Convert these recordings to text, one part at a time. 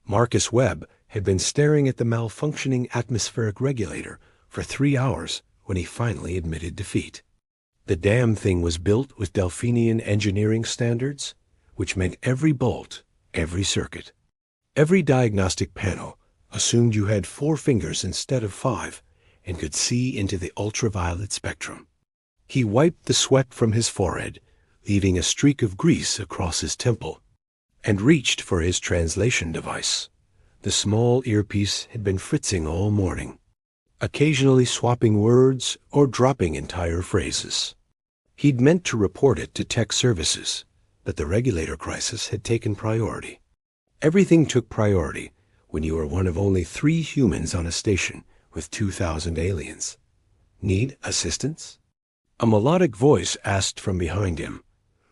Marcus Webb had been staring at the malfunctioning atmospheric regulator for 3 hours when he finally admitted defeat. The damn thing was built with Delphinian engineering standards, which meant every bolt, every circuit, every diagnostic panel assumed you had 4 fingers instead of 5 and could see into the ultraviolet spectrum. He wiped the sweat from his forehead, leaving a streak of grease across his temple, and reached for his translation device. The small earpiece had been fritzing all morning, occasionally swapping words or dropping entire phrases. He'd meant to report it to tech services, but the regulator crisis had taken priority. Everything took priority when you were one of only 3 humans on a station with 2,000 aliens. Need assistance? A melodic voice asked from behind him.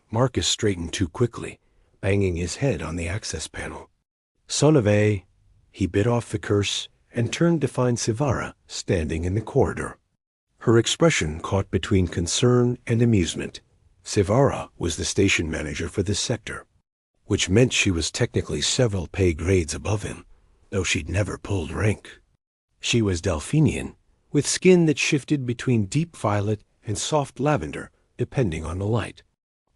Marcus straightened too quickly, banging his head on the access panel. Son of A. He bit off the curse and turned to find Sivara standing in the corridor. Her expression caught between concern and amusement. Sivara was the station manager for this sector, which meant she was technically several pay grades above him, though she'd never pulled rank. She was Delphinian, with skin that shifted between deep violet and soft lavender, depending on the light.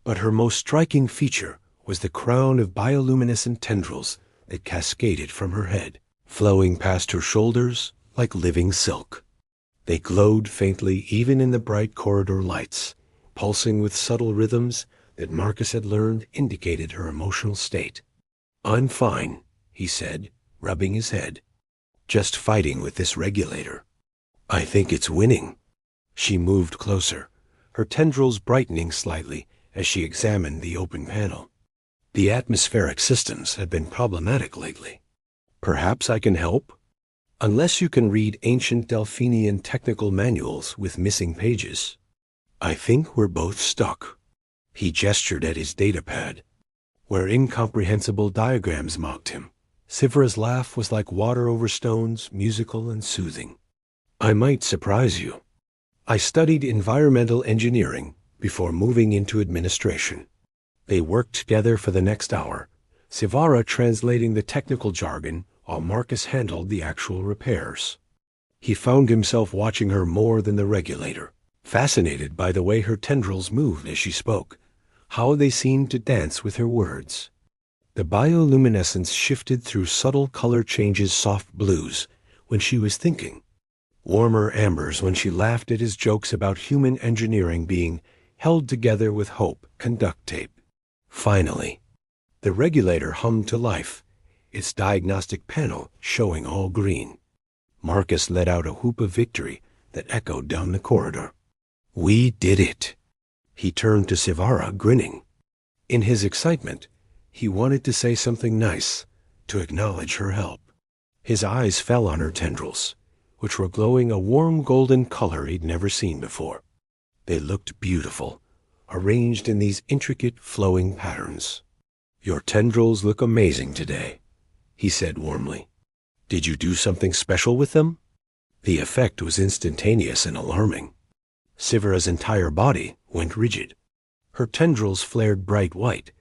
But her most striking feature was the crown of bioluminescent tendrils that cascaded from her head, flowing past her shoulders like living silk. They glowed faintly even in the bright corridor lights, pulsing with subtle rhythms that Marcus had learned indicated her emotional state. "I'm fine," he said, rubbing his head. "Just fighting with this regulator. I think it's winning." She moved closer, her tendrils brightening slightly as she examined the open panel. The atmospheric systems had been problematic lately. "Perhaps I can help? Unless you can read ancient Delphinian technical manuals with missing pages. I think we're both stuck." He gestured at his datapad, where incomprehensible diagrams mocked him. Sivara's laugh was like water over stones, musical and soothing. "I might surprise you. I studied environmental engineering before moving into administration." They worked together for the next hour, Sivara translating the technical jargon while Marcus handled the actual repairs. He found himself watching her more than the regulator, fascinated by the way her tendrils moved as she spoke, how they seemed to dance with her words. The bioluminescence shifted through subtle color changes, soft blues when she was thinking, warmer ambers when she laughed at his jokes about human engineering being held together with hope and duct tape. Finally, the regulator hummed to life, its diagnostic panel showing all green. Marcus let out a whoop of victory that echoed down the corridor. "We did it." He turned to Sivara, grinning. In his excitement, he wanted to say something nice, to acknowledge her help. His eyes fell on her tendrils, which were glowing a warm golden color he'd never seen before. They looked beautiful, arranged in these intricate flowing patterns. "Your tendrils look amazing today," he said warmly. "Did you do something special with them?" The effect was instantaneous and alarming. Sivara's entire body went rigid. Her tendrils flared bright white,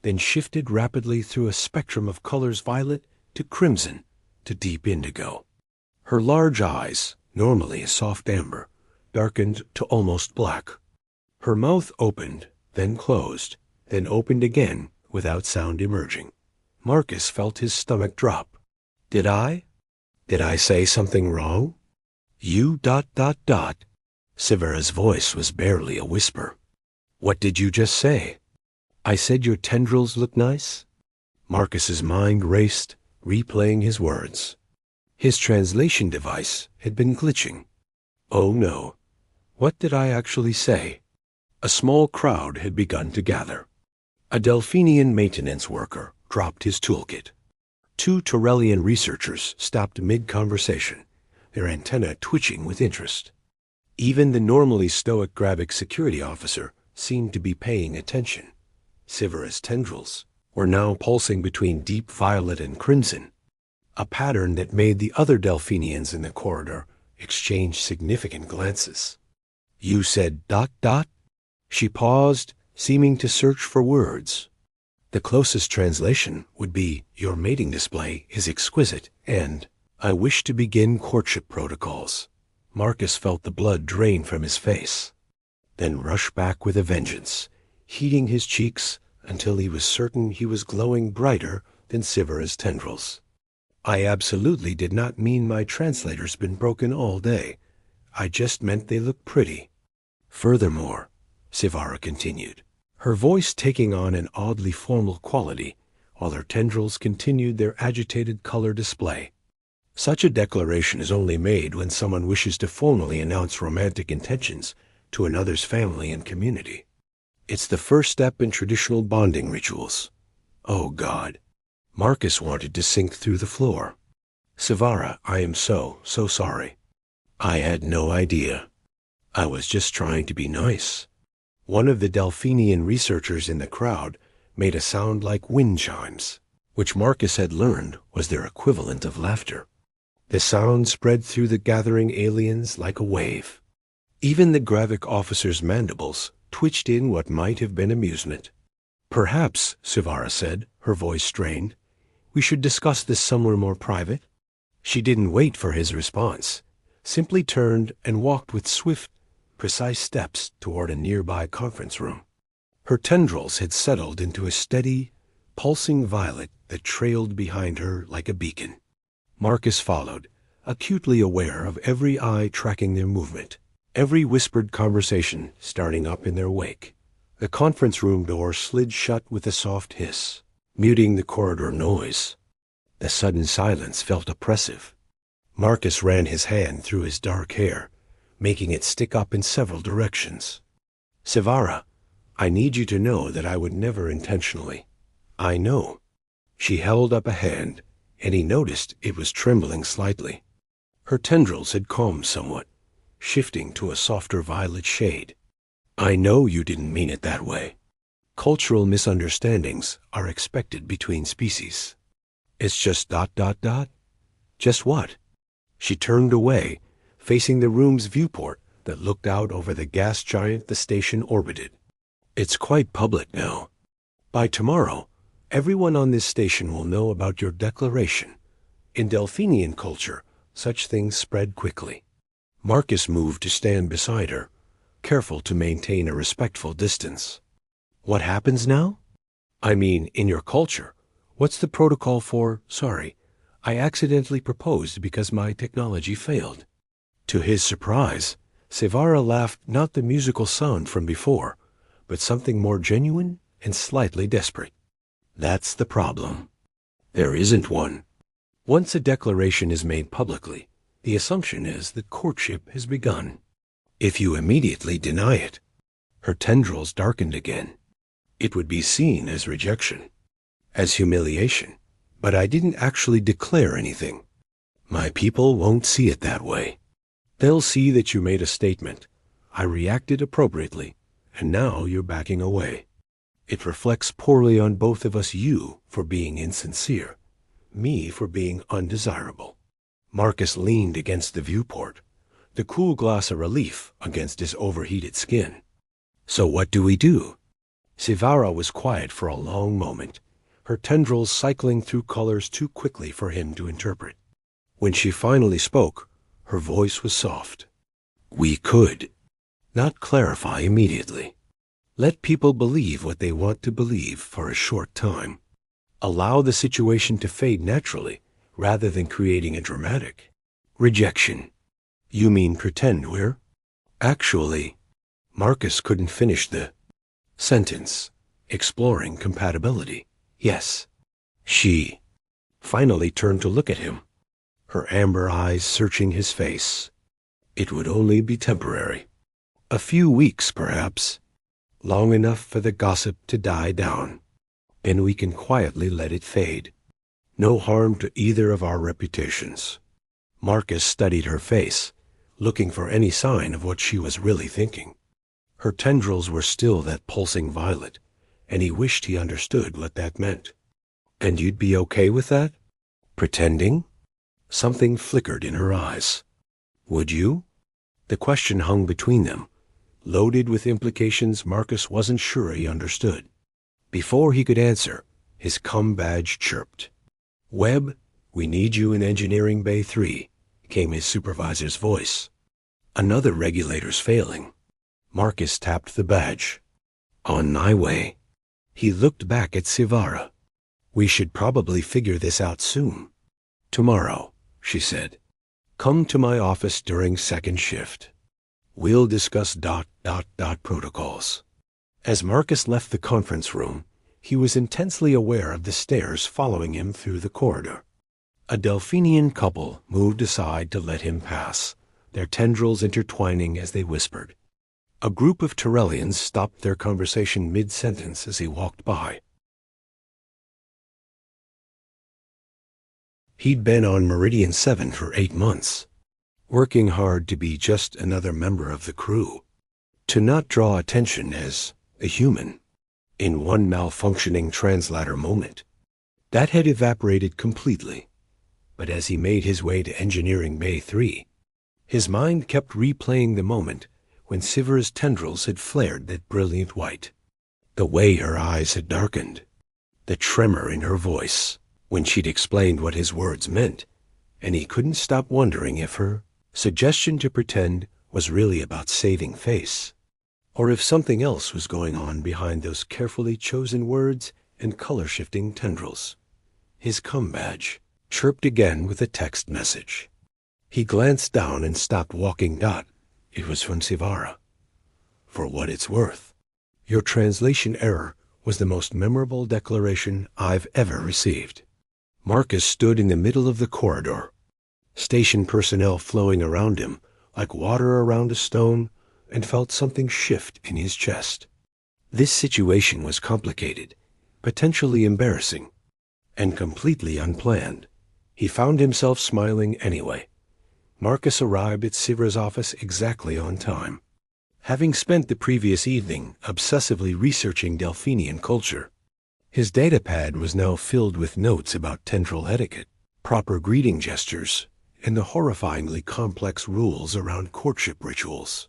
then shifted rapidly through a spectrum of colors violet to crimson to deep indigo. Her large eyes, normally a soft amber, darkened to almost black. Her mouth opened, then closed, then opened again without sound emerging. Marcus felt his stomach drop. Did I say something wrong? You ... Sivara's voice was barely a whisper. "What did you just say?" "I said your tendrils look nice." Marcus's mind raced, replaying his words. His translation device had been glitching. Oh no, what did I actually say? A small crowd had begun to gather. A Delphinian maintenance worker dropped his toolkit. 2 Torellian researchers stopped mid-conversation, their antennae twitching with interest. Even the normally stoic Gravic security officer seemed to be paying attention. Sivara's tendrils were now pulsing between deep violet and crimson, a pattern that made the other Delphinians in the corridor exchange significant glances. "You said ... She paused, seeming to search for words. The closest translation would be, "Your mating display is exquisite," and "I wish to begin courtship protocols." Marcus felt the blood drain from his face, then rush back with a vengeance, heating his cheeks until he was certain he was glowing brighter than Sivara's tendrils. "I absolutely did not mean my translator's been broken all day. I just meant they look pretty. Furthermore," Sivara continued, her voice taking on an oddly formal quality, while her tendrils continued their agitated color display, "such a declaration is only made when someone wishes to formally announce romantic intentions to another's family and community. It's the first step in traditional bonding rituals." Oh God. Marcus wanted to sink through the floor. "Sivara, I am so sorry. I had no idea. I was just trying to be nice." One of the Delphinian researchers in the crowd made a sound like wind chimes, which Marcus had learned was their equivalent of laughter. The sound spread through the gathering aliens like a wave. Even the Gravik officer's mandibles twitched in what might have been amusement. "Perhaps," Sivara said, her voice strained, "we should discuss this somewhere more private." She didn't wait for his response, simply turned and walked with swift, precise steps toward a nearby conference room. Her tendrils had settled into a steady, pulsing violet that trailed behind her like a beacon. Marcus followed, acutely aware of every eye tracking their movement, every whispered conversation starting up in their wake. The conference room door slid shut with a soft hiss, muting the corridor noise. The sudden silence felt oppressive. Marcus ran his hand through his dark hair, making it stick up in several directions. "Sivara, I need you to know that I would never intentionally." "I know." She held up a hand, and he noticed it was trembling slightly. Her tendrils had calmed somewhat, shifting to a softer violet shade. "I know you didn't mean it that way. Cultural misunderstandings are expected between species. It's just ... Just what?" She turned away, facing the room's viewport that looked out over the gas giant the station orbited. "It's quite public now. By tomorrow, everyone on this station will know about your declaration. In Delphinian culture, such things spread quickly." Marcus moved to stand beside her, careful to maintain a respectful distance. "What happens now?" "I mean, in your culture, what's the protocol for, 'Sorry, I accidentally proposed because my technology failed'?" To his surprise, Sivara laughed, not the musical sound from before, but something more genuine and slightly desperate. "That's the problem. There isn't one. Once a declaration is made publicly, the assumption is that courtship has begun. If you immediately deny it," her tendrils darkened again, "it would be seen as rejection, as humiliation. But I didn't actually declare anything. My people won't see it that way. They'll see that you made a statement. I reacted appropriately, and now you're backing away. It reflects poorly on both of us, you for being insincere, me for being undesirable." Marcus leaned against the viewport, the cool glass a relief against his overheated skin. "So what do we do?" Sivara was quiet for a long moment, her tendrils cycling through colors too quickly for him to interpret. When she finally spoke, her voice was soft. "We could not clarify immediately. Let people believe what they want to believe for a short time. Allow the situation to fade naturally, rather than creating a dramatic rejection." "You mean pretend we're—" "Actually," Marcus couldn't finish the sentence, exploring compatibility. "Yes." She finally turned to look at him, her amber eyes searching his face. "It would only be temporary. A few weeks, perhaps. Long enough for the gossip to die down. Then we can quietly let it fade. No harm to either of our reputations." Marcus studied her face, looking for any sign of what she was really thinking. Her tendrils were still that pulsing violet, and he wished he understood what that meant. "And you'd be okay with that? Pretending?" Something flickered in her eyes. "Would you?" The question hung between them, loaded with implications Marcus wasn't sure he understood. Before he could answer, His cum badge chirped. "Webb, we need you in Engineering Bay 3, came his supervisor's voice. "Another regulator's failing." Marcus tapped the badge. "On my way." He looked back at Sivara. "We should probably figure this out soon." "Tomorrow," she said. "Come to my office during second shift. We'll discuss ... protocols." As Marcus left the conference room, he was intensely aware of the stares following him through the corridor. A Delphinian couple moved aside to let him pass, their tendrils intertwining as they whispered. A group of Tyrellians stopped their conversation mid-sentence as he walked by. He'd been on Meridian 7 for 8 months, working hard to be just another member of the crew, to not draw attention as a human. In one malfunctioning translator moment, that had evaporated completely. But as he made his way to Engineering Bay 3, his mind kept replaying the moment when Sivara's tendrils had flared that brilliant white. The way her eyes had darkened, the tremor in her voice when she'd explained what his words meant, and he couldn't stop wondering if her suggestion to pretend was really about saving face, or if something else was going on behind those carefully chosen words and color-shifting tendrils. His cum badge chirped again with a text message. He glanced down and stopped walking. It was from Sivara. "For what it's worth, your translation error was the most memorable declaration I've ever received." Marcus stood in the middle of the corridor, station personnel flowing around him like water around a stone, and felt something shift in his chest. This situation was complicated, potentially embarrassing, and completely unplanned. He found himself smiling anyway. Marcus arrived at Sivara's office exactly on time. Having spent the previous evening obsessively researching Delphinian culture, his datapad was now filled with notes about tendril etiquette, proper greeting gestures, and the horrifyingly complex rules around courtship rituals.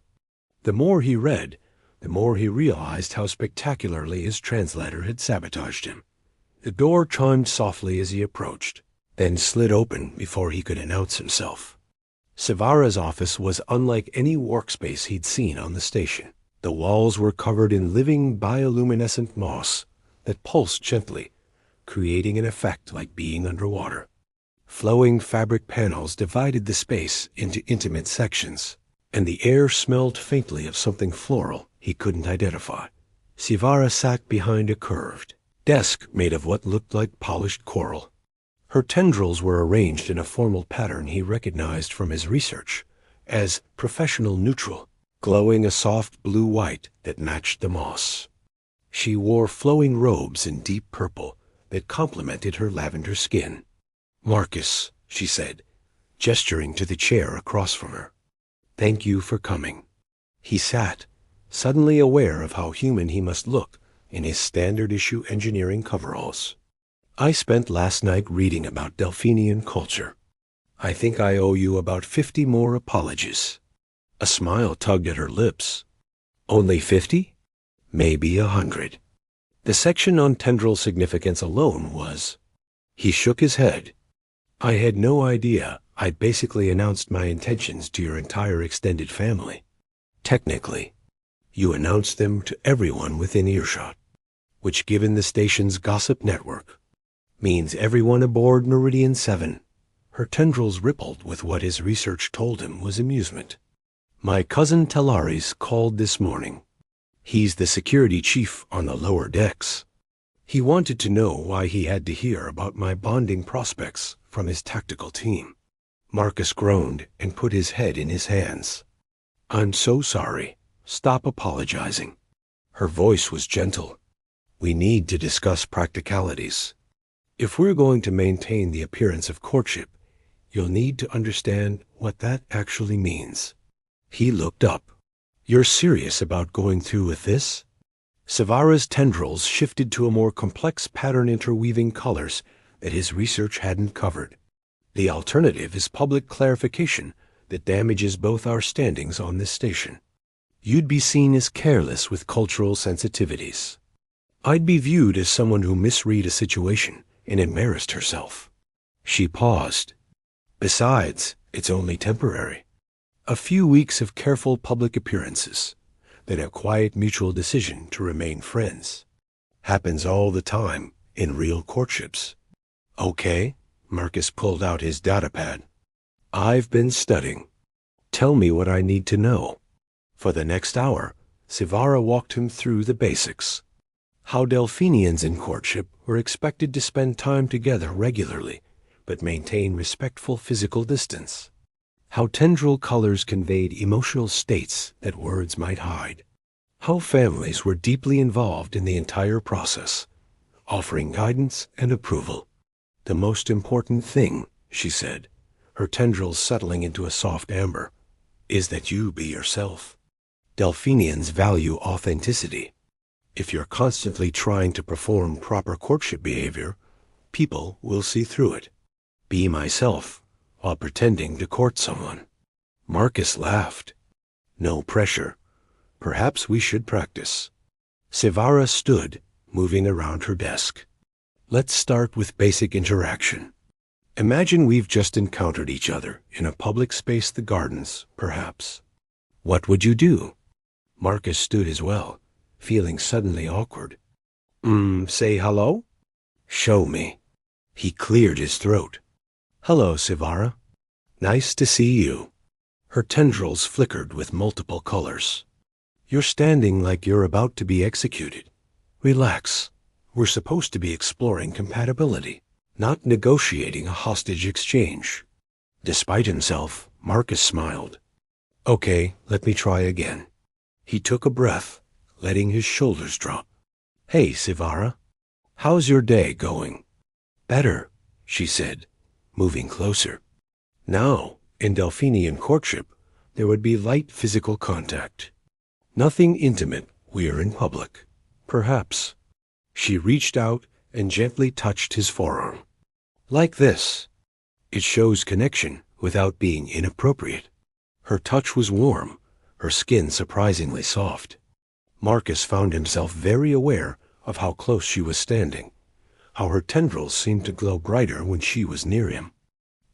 The more he read, the more he realized how spectacularly his translator had sabotaged him. The door chimed softly as he approached, then slid open before he could announce himself. Sivara's office was unlike any workspace he'd seen on the station. The walls were covered in living bioluminescent moss that pulsed gently, creating an effect like being underwater. Flowing fabric panels divided the space into intimate sections, and the air smelled faintly of something floral he couldn't identify. Sivara sat behind a curved desk made of what looked like polished coral. Her tendrils were arranged in a formal pattern he recognized from his research as professional neutral, glowing a soft blue-white that matched the moss. She wore flowing robes in deep purple that complemented her lavender skin. "Marcus," she said, gesturing to the chair across from her. "Thank you for coming." He sat, suddenly aware of how human he must look in his standard-issue engineering coveralls. "I spent last night reading about Delphinian culture. I think I owe you about 50 more apologies." A smile tugged at her lips. "Only 50? Maybe 100. The section on tendril significance alone was..." He shook his head. "I had no idea I'd basically announced my intentions to your entire extended family. Technically, you announced them to everyone within earshot, which, given the station's gossip network, means everyone aboard Meridian 7. Her tendrils rippled with what his research told him was amusement. "My cousin Talaris called this morning. He's the security chief on the lower decks. He wanted to know why he had to hear about my bonding prospects from his tactical team." Marcus groaned and put his head in his hands. "I'm so sorry. Stop apologizing." Her voice was gentle. "We need to discuss practicalities. If we're going to maintain the appearance of courtship, you'll need to understand what that actually means." He looked up. "You're serious about going through with this?" Sivara's tendrils shifted to a more complex pattern interweaving colors that his research hadn't covered. "The alternative is public clarification that damages both our standings on this station. You'd be seen as careless with cultural sensitivities." I'd be viewed as someone who misread a situation and embarrassed herself. She paused. Besides, it's only temporary. A few weeks of careful public appearances, then a quiet mutual decision to remain friends. Happens all the time in real courtships. Okay, Marcus pulled out his datapad. I've been studying. Tell me what I need to know. For the next hour, Sivara walked him through the basics. How Delphinians in courtship were expected to spend time together regularly, but maintain respectful physical distance. How tendril colors conveyed emotional states that words might hide. How families were deeply involved in the entire process, offering guidance and approval. The most important thing, she said, her tendrils settling into a soft amber, is that you be yourself. Delphinians value authenticity. If you're constantly trying to perform proper courtship behavior, people will see through it. Be myself while pretending to court someone. Marcus laughed. No pressure. Perhaps we should practice. Sivara stood, moving around her desk. Let's start with basic interaction. Imagine we've just encountered each other in a public space, the gardens, perhaps. What would you do? Marcus stood as well, feeling suddenly awkward. Say hello? Show me. He cleared his throat. Hello, Sivara. Nice to see you. Her tendrils flickered with multiple colors. You're standing like you're about to be executed. Relax. We're supposed to be exploring compatibility, not negotiating a hostage exchange. Despite himself, Marcus smiled. Okay, let me try again. He took a breath, letting his shoulders drop. Hey, Sivara. How's your day going? Better, she said, moving closer. Now, in Delphinian courtship, there would be light physical contact. Nothing intimate, we're in public. Perhaps. She reached out and gently touched his forearm. Like this. It shows connection without being inappropriate. Her touch was warm, her skin surprisingly soft. Marcus found himself very aware of how close she was standing, how her tendrils seemed to glow brighter when she was near him.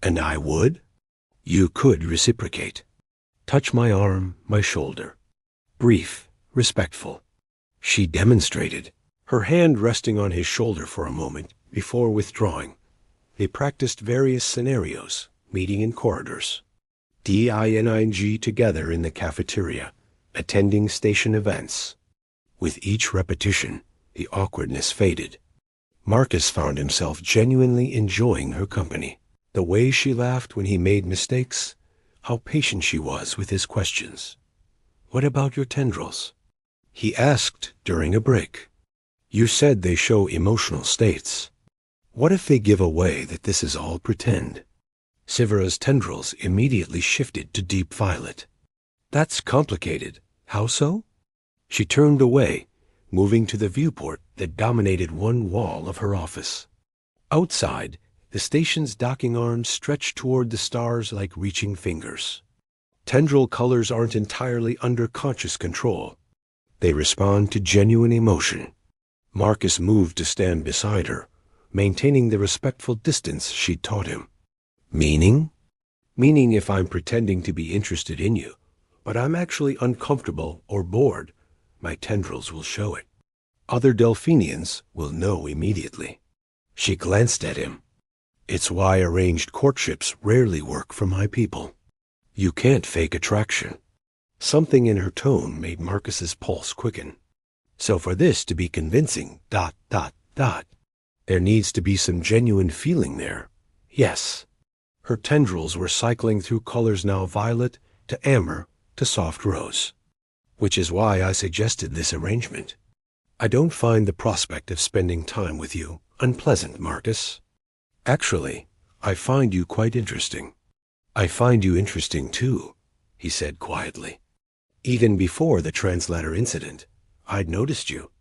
And I would? You could reciprocate. Touch my arm, my shoulder. Brief, respectful. She demonstrated, her hand resting on his shoulder for a moment before withdrawing. They practiced various scenarios, meeting in corridors. DINING together in the cafeteria, attending station events. With each repetition, the awkwardness faded. Marcus found himself genuinely enjoying her company. The way she laughed when he made mistakes, how patient she was with his questions. What about your tendrils? He asked during a break. You said they show emotional states. What if they give away that this is all pretend? Sivara's tendrils immediately shifted to deep violet. That's complicated. How so? She turned away, moving to the viewport that dominated one wall of her office. Outside, the station's docking arms stretched toward the stars like reaching fingers. Tendril colors aren't entirely under conscious control. They respond to genuine emotion. Marcus moved to stand beside her, maintaining the respectful distance she'd taught him. Meaning? Meaning if I'm pretending to be interested in you, but I'm actually uncomfortable or bored, my tendrils will show it. Other Delphinians will know immediately. She glanced at him. It's why arranged courtships rarely work for my people. You can't fake attraction. Something in her tone made Marcus's pulse quicken. So for this to be convincing, there needs to be some genuine feeling there. Yes. Her tendrils were cycling through colors now violet to amber to soft rose. Which is why I suggested this arrangement. I don't find the prospect of spending time with you unpleasant, Marcus. Actually, I find you quite interesting. I find you interesting too, he said quietly. Even before the translator incident, I'd noticed you.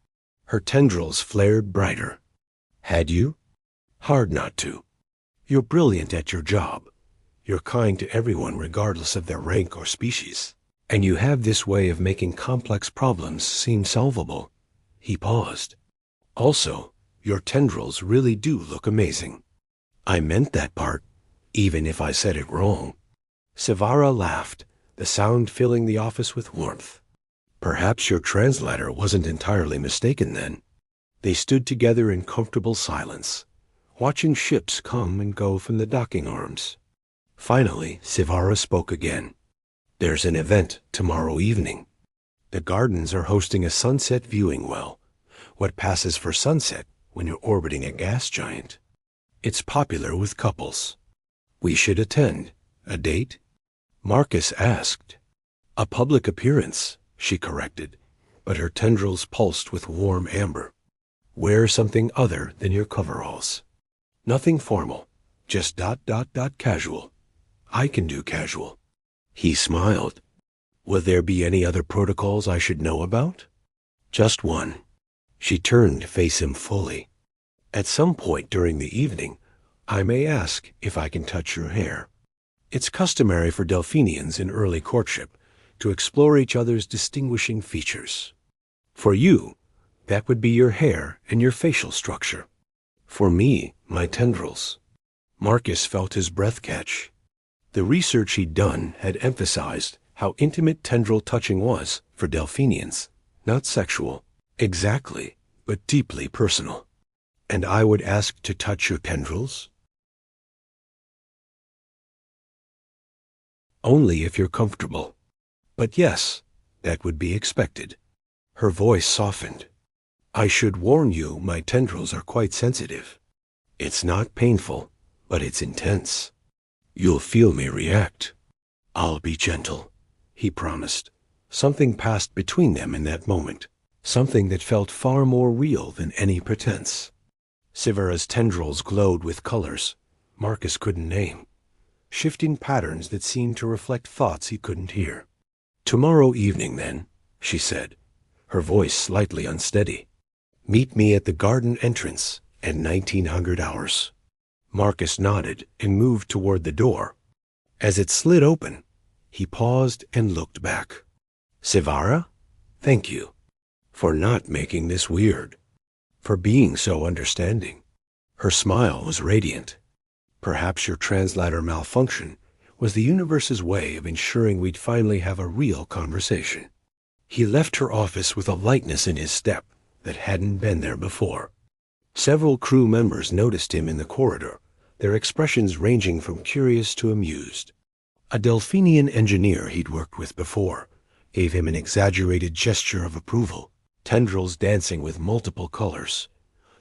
Her tendrils flared brighter. Had you? Hard not to. You're brilliant at your job. You're kind to everyone regardless of their rank or species. And you have this way of making complex problems seem solvable. He paused. Also, your tendrils really do look amazing. I meant that part, even if I said it wrong. Sivara laughed, the sound filling the office with warmth. Perhaps your translator wasn't entirely mistaken then. They stood together in comfortable silence, watching ships come and go from the docking arms. Finally, Sivara spoke again. There's an event tomorrow evening. The gardens are hosting a sunset viewing well, what passes for sunset when you're orbiting a gas giant. It's popular with couples. We should attend. A date? Marcus asked. A public appearance, she corrected, but her tendrils pulsed with warm amber. Wear something other than your coveralls. Nothing formal, just ... casual. I can do casual. He smiled. Will there be any other protocols I should know about? Just one. She turned to face him fully. At some point during the evening, I may ask if I can touch your hair. It's customary for Delphinians in early courtship to explore each other's distinguishing features. For you, that would be your hair and your facial structure. For me, my tendrils. Marcus felt his breath catch. The research he'd done had emphasized how intimate tendril touching was for Delphinians, not sexual, exactly, but deeply personal. And I would ask to touch your tendrils? Only if you're comfortable. But yes, that would be expected. Her voice softened. I should warn you, my tendrils are quite sensitive. It's not painful, but it's intense. You'll feel me react. I'll be gentle, he promised. Something passed between them in that moment, something that felt far more real than any pretense. Sivara's tendrils glowed with colors Marcus couldn't name, shifting patterns that seemed to reflect thoughts he couldn't hear. Tomorrow evening, then, she said, her voice slightly unsteady. Meet me at the garden entrance at 1900 hours. Marcus nodded and moved toward the door. As it slid open, he paused and looked back. Sivara, thank you for not making this weird, for being so understanding. Her smile was radiant. Perhaps your translator malfunction was the universe's way of ensuring we'd finally have a real conversation. He left her office with a lightness in his step that hadn't been there before. Several crew members noticed him in the corridor, their expressions ranging from curious to amused. A Delphinian engineer he'd worked with before gave him an exaggerated gesture of approval, tendrils dancing with multiple colors.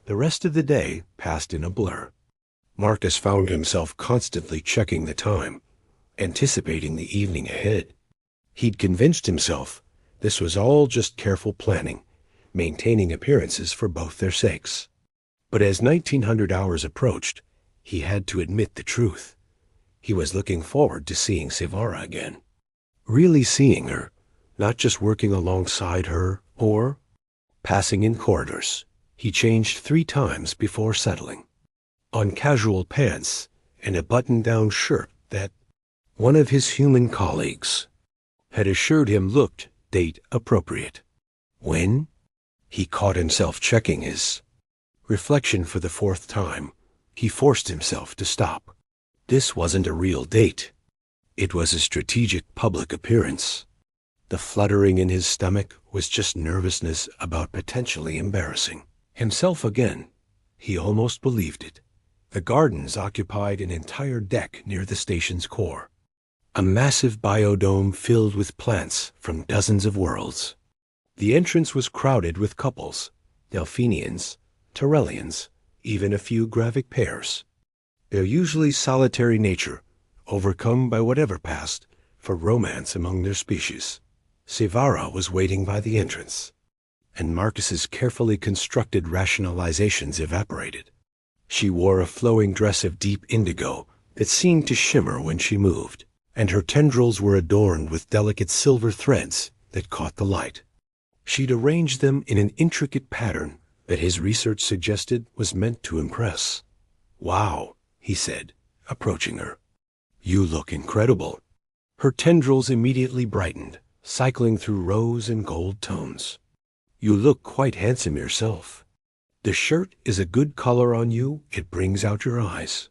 The rest of the day passed in a blur. Marcus found himself constantly checking the time, anticipating the evening ahead. He'd convinced himself this was all just careful planning, maintaining appearances for both their sakes. But as 1900 hours approached, he had to admit the truth. He was looking forward to seeing Sivara again. Really seeing her, not just working alongside her or passing in corridors. He changed 3 times before settling. On casual pants and a button-down shirt that one of his human colleagues had assured him looked date-appropriate. When? He caught himself checking his reflection for the 4th time. He forced himself to stop. This wasn't a real date. It was a strategic public appearance. The fluttering in his stomach was just nervousness about potentially embarrassing himself again. He almost believed it. The gardens occupied an entire deck near the station's core, a massive biodome filled with plants from dozens of worlds. The entrance was crowded with couples, Delphinians, Tyrellians, even a few Gravic pairs. Their usually solitary nature, overcome by whatever passed, for romance among their species. Sivara was waiting by the entrance, and Marcus's carefully constructed rationalizations evaporated. She wore a flowing dress of deep indigo that seemed to shimmer when she moved, and her tendrils were adorned with delicate silver threads that caught the light. She'd arranged them in an intricate pattern that his research suggested was meant to impress. Wow, he said, approaching her. You look incredible. Her tendrils immediately brightened, cycling through rose and gold tones. You look quite handsome yourself. The shirt is a good color on you. It brings out your eyes.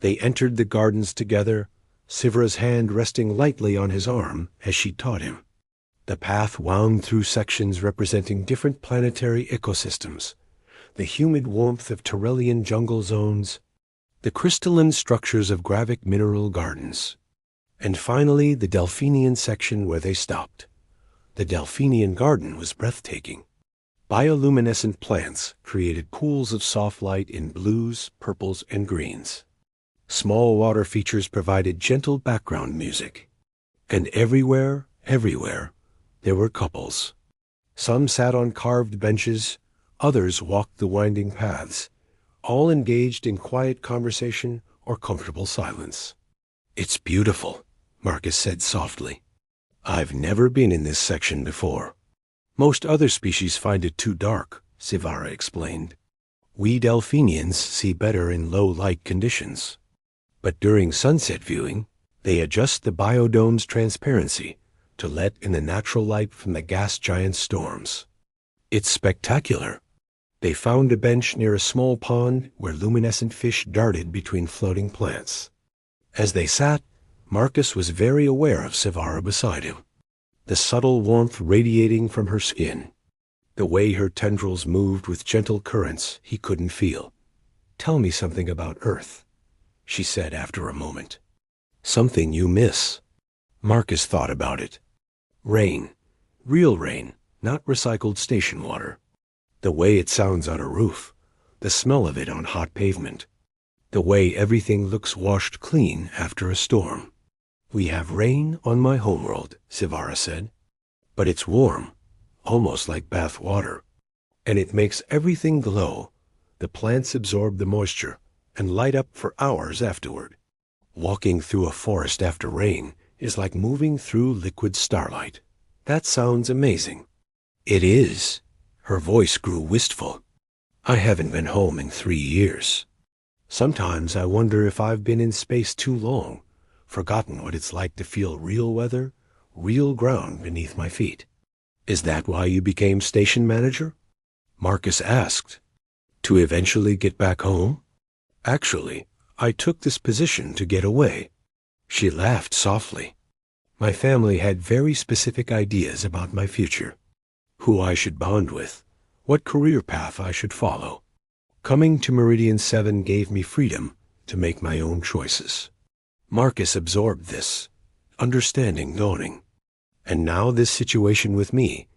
They entered the gardens together, Sivara's hand resting lightly on his arm as she taught him. The path wound through sections representing different planetary ecosystems, the humid warmth of Tyrellian jungle zones, the crystalline structures of Gravic mineral gardens, and finally the Delphinian section where they stopped. The Delphinian garden was breathtaking. Bioluminescent plants created pools of soft light in blues, purples, and greens. Small water features provided gentle background music. And everywhere, there were couples. Some sat on carved benches, others walked the winding paths, all engaged in quiet conversation or comfortable silence. "It's beautiful," Marcus said softly. "I've never been in this section before." "Most other species find it too dark," Sivara explained. "We Delphinians see better in low light conditions. But during sunset viewing, they adjust the biodome's transparency to let in the natural light from the gas giant storms. It's spectacular." They found a bench near a small pond where luminescent fish darted between floating plants. As they sat, Marcus was very aware of Sivara beside him, the subtle warmth radiating from her skin. The way her tendrils moved with gentle currents he couldn't feel. "Tell me something about Earth," she said after a moment. "Something you miss." Marcus thought about it. Rain. Real rain, not recycled station water. The way it sounds on a roof. The smell of it on hot pavement. The way everything looks washed clean after a storm. "We have rain on my homeworld," Sivara said. "But it's warm, almost like bath water. And it makes everything glow. The plants absorb the moisture and light up for hours afterward. Walking through a forest after rain is like moving through liquid starlight." "That sounds amazing." "It is." Her voice grew wistful. "I haven't been home in 3 years. Sometimes I wonder if I've been in space too long, forgotten what it's like to feel real weather, real ground beneath my feet." "Is that why you became station manager?" Marcus asked. "To eventually get back home?" "Actually, I took this position to get away." She laughed softly. "My family had very specific ideas about my future. Who I should bond with, what career path I should follow. Coming to Meridian 7 gave me freedom to make my own choices." Marcus absorbed this, understanding dawning. And now this situation with me,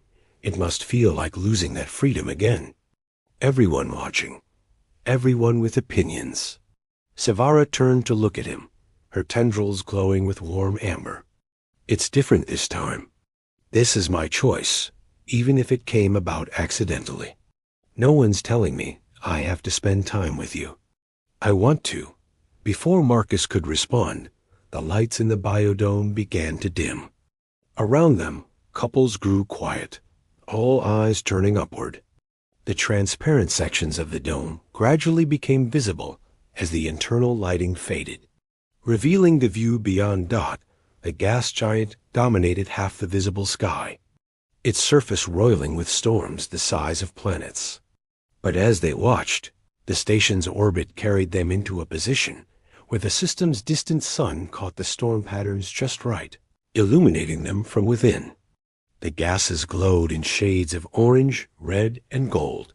it must feel like losing that freedom again. Everyone watching, everyone with opinions. Sivara turned to look at him, her tendrils glowing with warm amber. "It's different this time. This is my choice, even if it came about accidentally. No one's telling me I have to spend time with you. I want to." Before Marcus could respond, the lights in the biodome began to dim. Around them, couples grew quiet, all eyes turning upward. The transparent sections of the dome gradually became visible as the internal lighting faded. Revealing the view beyond Dot, the gas giant dominated half the visible sky, its surface roiling with storms the size of planets. But as they watched, the station's orbit carried them into a position where the system's distant sun caught the storm patterns just right, illuminating them from within. The gases glowed in shades of orange, red, and gold,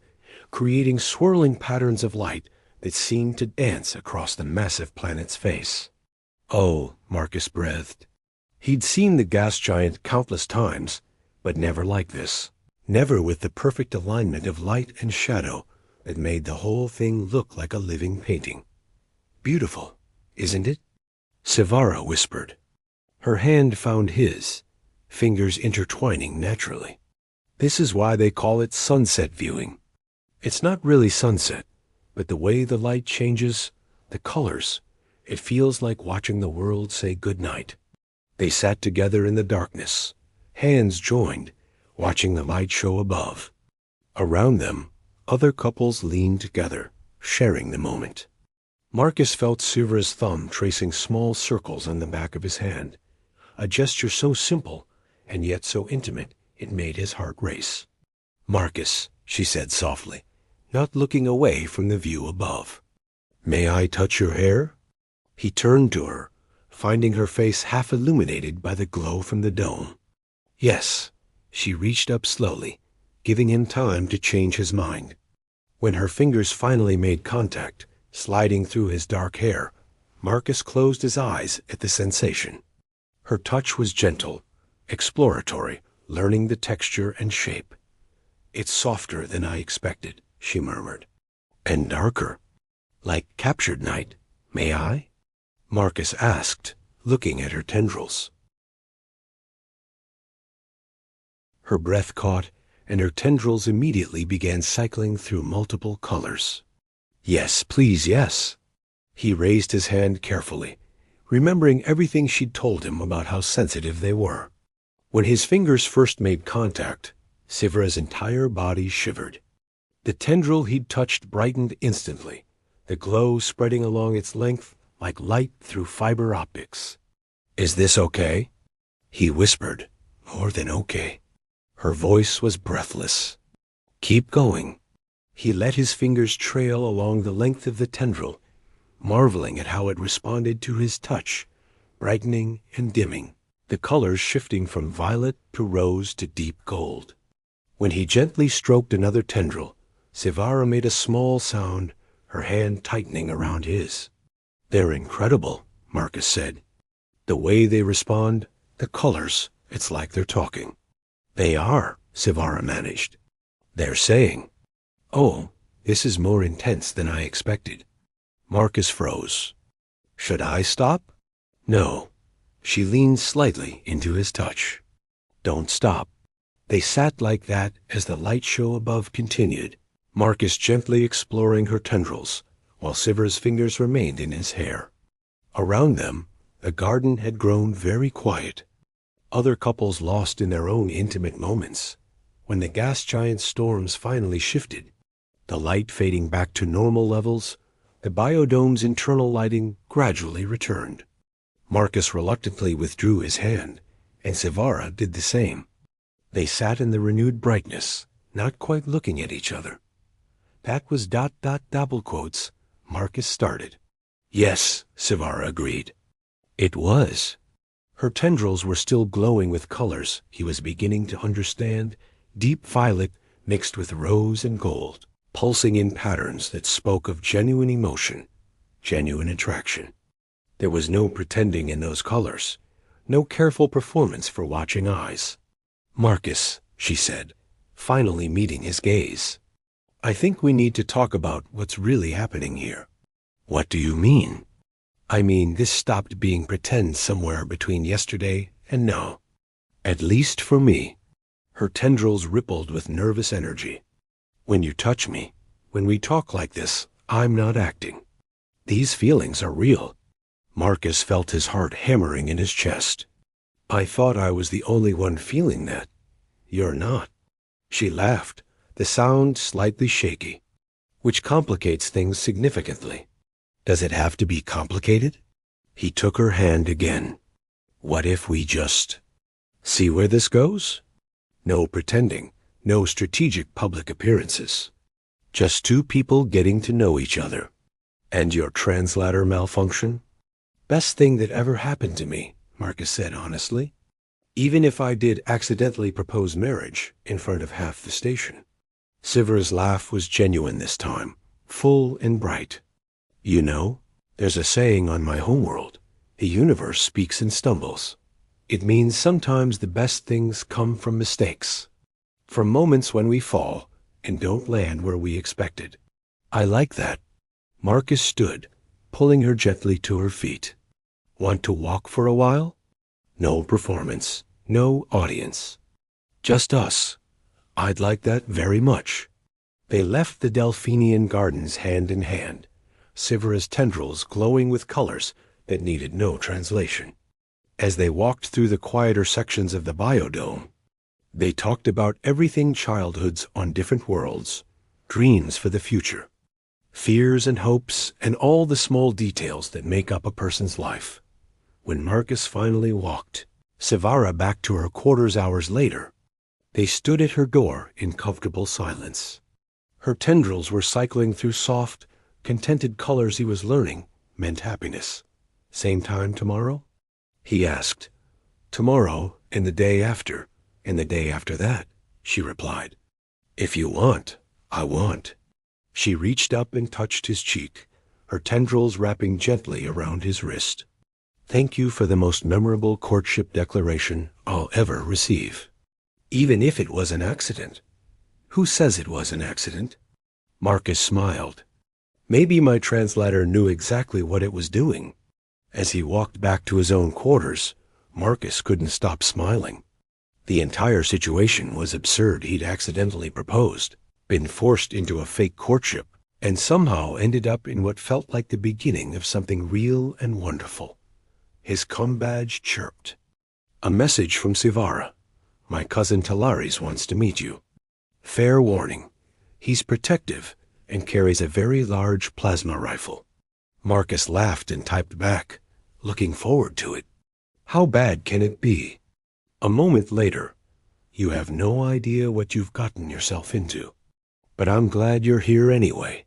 creating swirling patterns of light that seemed to dance across the massive planet's face. "Oh," Marcus breathed. He'd seen the gas giant countless times, but never like this. Never with the perfect alignment of light and shadow that made the whole thing look like a living painting. "Beautiful, isn't it?" Sivara whispered. Her hand found his, fingers intertwining naturally. "This is why they call it sunset viewing. It's not really sunset, but the way the light changes, the colors, it feels like watching the world say goodnight." They sat together in the darkness, hands joined, watching the light show above. Around them, other couples leaned together, sharing the moment. Marcus felt Sivara's thumb tracing small circles on the back of his hand, a gesture so simple and yet so intimate it made his heart race. "Marcus," she said softly, not looking away from the view above. "May I touch your hair?" He turned to her, finding her face half illuminated by the glow from the dome. "Yes." She reached up slowly, giving him time to change his mind. When her fingers finally made contact, sliding through his dark hair, Marcus closed his eyes at the sensation. Her touch was gentle, exploratory, learning the texture and shape. "It's softer than I expected," she murmured. "And darker. Like captured night. May I?" Marcus asked, looking at her tendrils. Her breath caught, and her tendrils immediately began cycling through multiple colors. "Yes, please, yes." He raised his hand carefully, remembering everything she'd told him about how sensitive they were. When his fingers first made contact, Sivara's entire body shivered. The tendril he'd touched brightened instantly, the glow spreading along its length like light through fiber optics. "Is this okay?" He whispered, "More than okay." Her voice was breathless. "Keep going." He let his fingers trail along the length of the tendril, marveling at how it responded to his touch, brightening and dimming, the colors shifting from violet to rose to deep gold. When he gently stroked another tendril, Sivara made a small sound, her hand tightening around his. "They're incredible," Marcus said. "The way they respond, the colors, it's like they're talking." "They are," Sivara managed. "They're saying, 'Oh, this is more intense than I expected.'" Marcus froze. "Should I stop?" "No." She leaned slightly into his touch. "Don't stop." They sat like that as the light show above continued, Marcus gently exploring her tendrils, while Sivara's fingers remained in his hair. Around them, the garden had grown very quiet. Other couples lost in their own intimate moments. When the gas giant storms finally shifted, the light fading back to normal levels, the biodome's internal lighting gradually returned. Marcus reluctantly withdrew his hand, and Sivara did the same. They sat in the renewed brightness, not quite looking at each other. "That was ... double quotes," Marcus started. "Yes," Sivara agreed. "It was." Her tendrils were still glowing with colors he was beginning to understand, deep violet mixed with rose and gold, pulsing in patterns that spoke of genuine emotion, genuine attraction. There was no pretending in those colors, no careful performance for watching eyes. "Marcus," she said, finally meeting his gaze, "I think we need to talk about what's really happening here." "What do you mean?" "I mean, this stopped being pretend somewhere between yesterday and now. At least for me." Her tendrils rippled with nervous energy. "When you touch me, when we talk like this, I'm not acting. These feelings are real." Marcus felt his heart hammering in his chest. "I thought I was the only one feeling that. You're not." She laughed, the sound slightly shaky, "which complicates things significantly." "Does it have to be complicated?" He took her hand again. "What if we just see where this goes? No pretending, no strategic public appearances. Just two people getting to know each other. And your translator malfunction?" "Best thing that ever happened to me," Marcus said honestly. "Even if I did accidentally propose marriage in front of half the station." Sivara's laugh was genuine this time, full and bright. "You know, there's a saying on my homeworld, the universe speaks in stumbles. It means sometimes the best things come from mistakes, from moments when we fall and don't land where we expected." "I like that." Marcus stood, pulling her gently to her feet. "Want to walk for a while? No performance, no audience. Just us. I'd like that very much." They left the Delphinian gardens hand in hand, Sivara's tendrils glowing with colors that needed no translation. As they walked through the quieter sections of the biodome, they talked about everything childhood's on different worlds, dreams for the future, fears and hopes, and all the small details that make up a person's life. When Marcus finally walked Sivara back to her quarters hours later, they stood at her door in comfortable silence. Her tendrils were cycling through soft, contented colors. He was learning meant happiness. Same time tomorrow? He asked. Tomorrow, and the day after, and the day after that, she replied. If you want, I want. She reached up and touched his cheek, her tendrils wrapping gently around his wrist. Thank you for the most memorable courtship declaration I'll ever receive. Even if it was an accident. Who says it was an accident? Marcus smiled. Maybe my translator knew exactly what it was doing. As he walked back to his own quarters, Marcus couldn't stop smiling. The entire situation was absurd. He'd accidentally proposed, been forced into a fake courtship, and somehow ended up in what felt like the beginning of something real and wonderful. His cum badge chirped. A message from Sivara. My cousin Talaris wants to meet you. Fair warning. He's protective and carries a very large plasma rifle. Marcus laughed and typed back, looking forward to it. How bad can it be? A moment later, you have no idea what you've gotten yourself into. But I'm glad you're here anyway.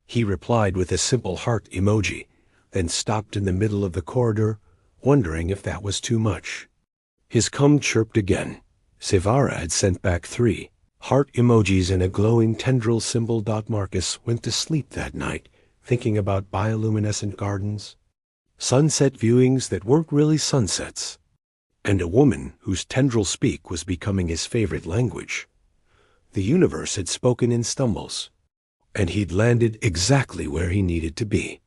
He replied with a simple heart emoji, then stopped in the middle of the corridor, wondering if that was too much. His cum chirped again. Sivara had sent back 3 heart emojis and a glowing tendril symbol. Marcus went to sleep that night, thinking about bioluminescent gardens, sunset viewings that weren't really sunsets, and a woman whose tendril speak was becoming his favorite language. The universe had spoken in stumbles, and he'd landed exactly where he needed to be.